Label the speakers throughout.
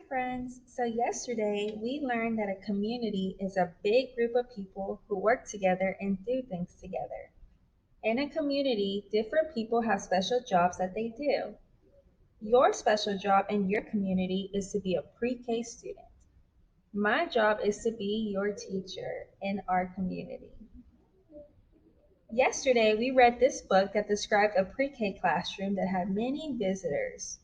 Speaker 1: friends. So, yesterday we learned that a community is a big group of people who work together and do things together. In a community, different people have special jobs that they do. Your special job in your community is to be a pre K student. My job is to be your teacher in our community. Yesterday, we read this book that described a pre K classroom that had many visitors.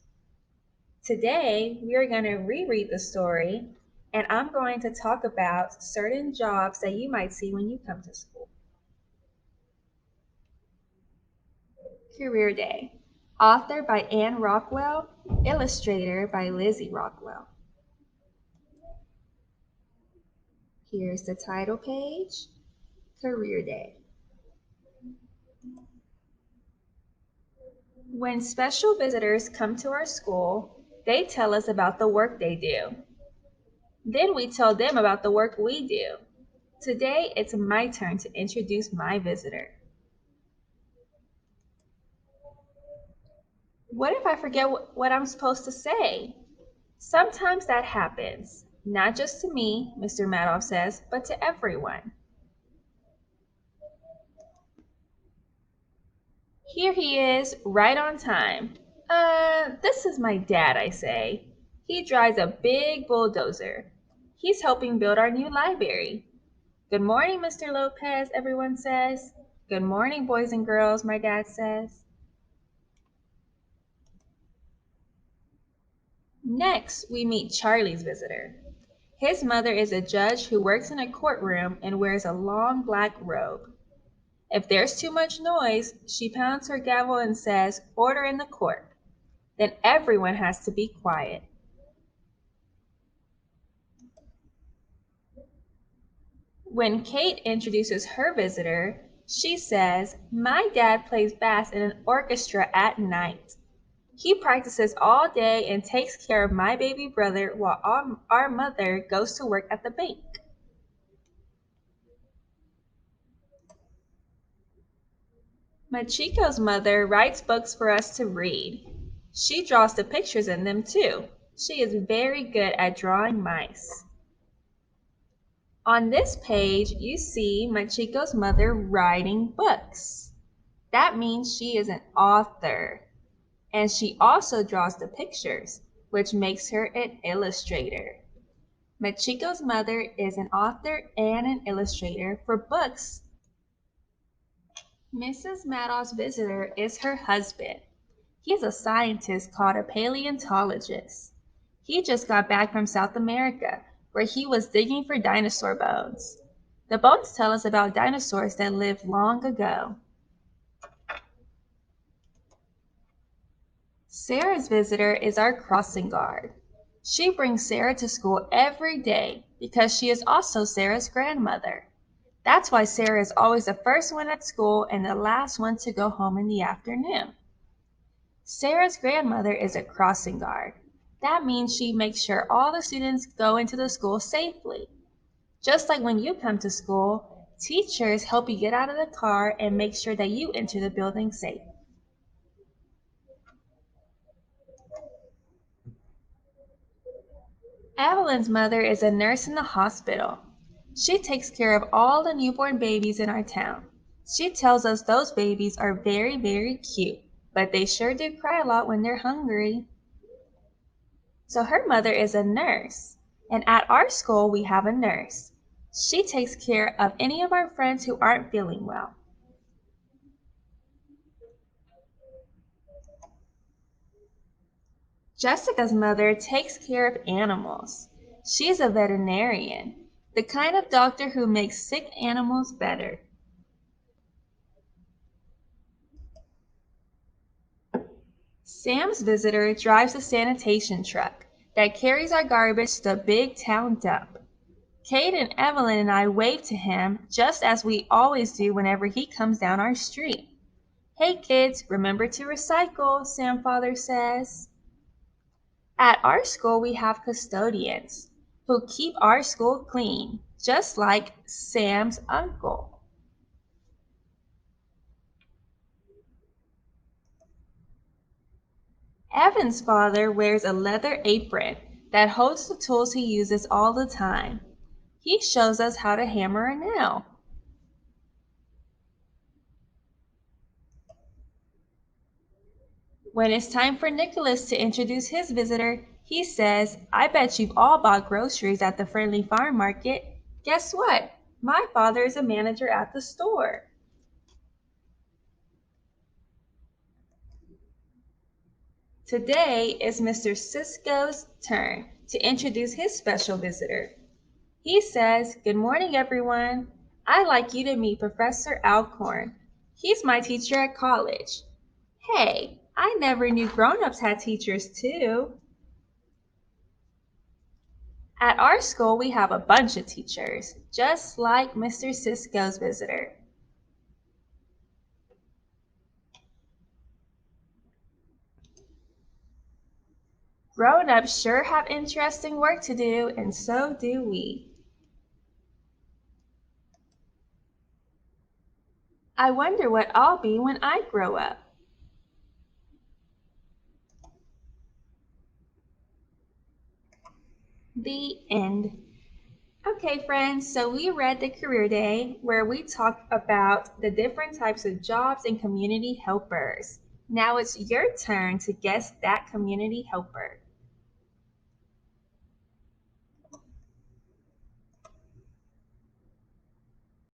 Speaker 1: Today, we are going to reread the story, and I'm going to talk about certain jobs that you might see when you come to school. Career Day. Author by Anne Rockwell, illustrator by Lizzie Rockwell. Here's the title page, Career Day. When special visitors come to our school, they tell us about the work they do. Then we tell them about the work we do. Today, it's my turn to introduce my visitor. What if I forget what I'm supposed to say? Sometimes that happens, not just to me, Mr. Madoff says, but to everyone. Here he is, right on time. This is my dad, I say. He drives a big bulldozer. He's helping build our new library. Good morning, Mr. Lopez, everyone says. Good morning, boys and girls, my dad says. Next, we meet Charlie's visitor. His mother is a judge who works in a courtroom and wears a long black robe. If there's too much noise, she pounds her gavel and says, "Order in the court." Then everyone has to be quiet. When Kate introduces her visitor, she says, "My dad plays bass in an orchestra at night. He practices all day and takes care of my baby brother while our mother goes to work at the bank." Machiko's mother writes books for us to read. She draws the pictures in them too. She is very good at drawing mice. On this page, you see Machiko's mother writing books. That means she is an author. And she also draws the pictures, which makes her an illustrator. Machiko's mother is an author and an illustrator for books. Mrs. Madoff's visitor is her husband. He's a scientist called a paleontologist. He just got back from South America, where he was digging for dinosaur bones. The bones tell us about dinosaurs that lived long ago. Sarah's visitor is our crossing guard. She brings Sarah to school every day because she is also Sarah's grandmother. That's why Sarah is always the first one at school and the last one to go home in the afternoon. Sarah's grandmother is a crossing guard. That means she makes sure all the students go into the school safely. Just like when you come to school, teachers help you get out of the car and make sure that you enter the building safe. Evelyn's mother is a nurse in the hospital. She takes care of all the newborn babies in our town. She tells us those babies are very, very cute, but they sure do cry a lot when they're hungry. So her mother is a nurse, and at our school we have a nurse. She takes care of any of our friends who aren't feeling well. Jessica's mother takes care of animals. She's a veterinarian, the kind of doctor who makes sick animals better. Sam's visitor drives a sanitation truck that carries our garbage to the big town dump. Kate and Evelyn and I wave to him just as we always do whenever he comes down our street. "Hey kids, remember to recycle," Sam Father says. At our school we have custodians who keep our school clean, just like Sam's uncle. Evan's father wears a leather apron that holds the tools he uses all the time. He shows us how to hammer a nail. When it's time for Nicholas to introduce his visitor, he says, "I bet you've all bought groceries at the Friendly Farm Market. Guess what? My father is a manager at the store." Today is Mr. Cisco's turn to introduce his special visitor. He says, "Good morning, everyone. I'd like you to meet Professor Alcorn. He's my teacher at college." Hey, I never knew grown-ups had teachers too. At our school, we have a bunch of teachers, just like Mr. Cisco's visitor. Grown-ups sure have interesting work to do, and so do we. I wonder what I'll be when I grow up. The end. Okay, friends, so we read the Career Day where we talked about the different types of jobs and community helpers. Now it's your turn to guess that community helper.